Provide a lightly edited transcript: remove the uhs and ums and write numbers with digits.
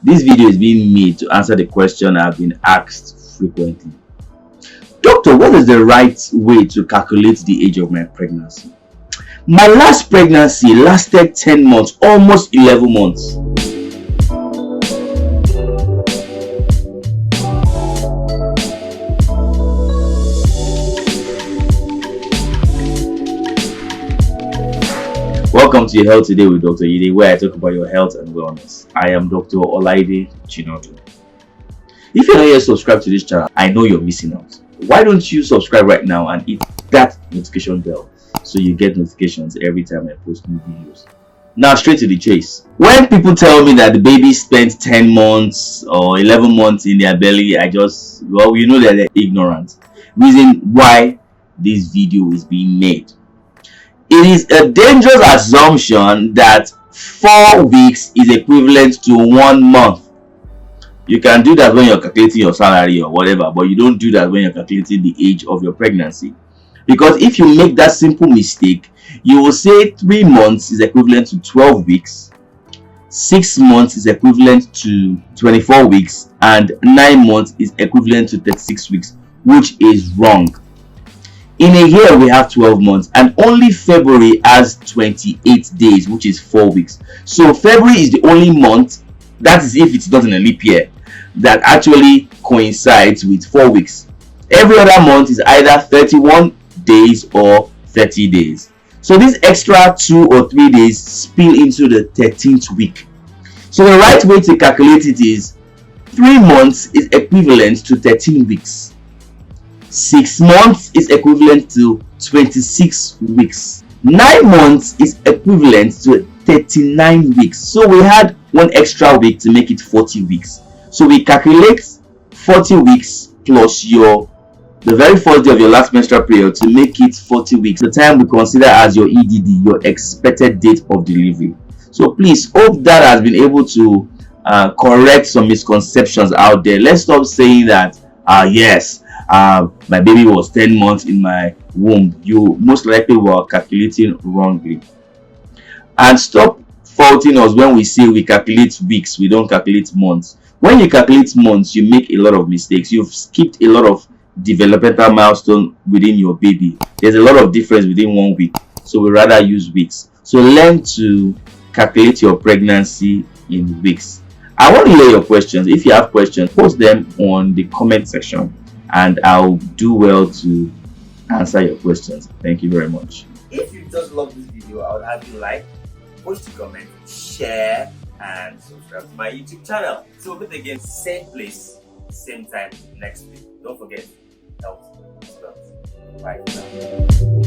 This video is being made to answer the question I've been asked frequently. Doctor, what is the right way to calculate the age of my pregnancy? My last pregnancy lasted 10 months, almost 11 months. Welcome to Your Health Today with Dr. Yide, where I talk about your health and wellness. I am Dr. Olaide Chinodu. If you're not yet subscribed to this channel, I know you're missing out. Why don't you subscribe right now and hit that notification bell so you get notifications every time I post new videos. Now, straight to the chase. When people tell me that the baby spent 10 months or 11 months in their belly, you know that they're ignorant. Reason why this video is being made. It is a dangerous assumption that 4 weeks is equivalent to 1 month. You can do that when you're calculating your salary or whatever, but you don't do that when you're calculating the age of your pregnancy. Because if you make that simple mistake, you will say 3 months is equivalent to 12 weeks, 6 months is equivalent to 24 weeks, and 9 months is equivalent to 36 weeks, which is wrong. In a year, we have 12 months, and only February has 28 days, which is 4 weeks. So February is the only month, that is if it's not in a leap year, that actually coincides with 4 weeks. Every other month is either 31 days or 30 days. So these extra 2 or 3 days spill into the 13th week. So the right way to calculate it is 3 months is equivalent to 13 weeks. 6 months is equivalent to 26 weeks. 9 months is equivalent to 39 weeks. So we had 1 extra week to make it 40 weeks. So we calculate 40 weeks plus the very first day of your last menstrual period to make it 40 weeks. The time we consider as your EDD, your expected date of delivery. So please, hope that has been able to correct some misconceptions out there. Let's stop saying that, yes, my baby was 10 months in my womb. You most likely were calculating wrongly. And stop faulting us when we say we calculate weeks, we don't calculate months. When you calculate months, you make a lot of mistakes. You've skipped a lot of developmental milestone within your baby. There's a lot of difference within 1 week, so we rather use weeks. So learn to calculate your pregnancy in weeks. I want to hear your questions. If you have questions, post them on the comment section, and I'll do well to answer your questions. Thank you very much. If you just love this video, I would have you like, post a comment, share, and subscribe to my YouTube channel. So we'll meet again, same place, same time next week. Don't forget, health is wealth. Bye for now.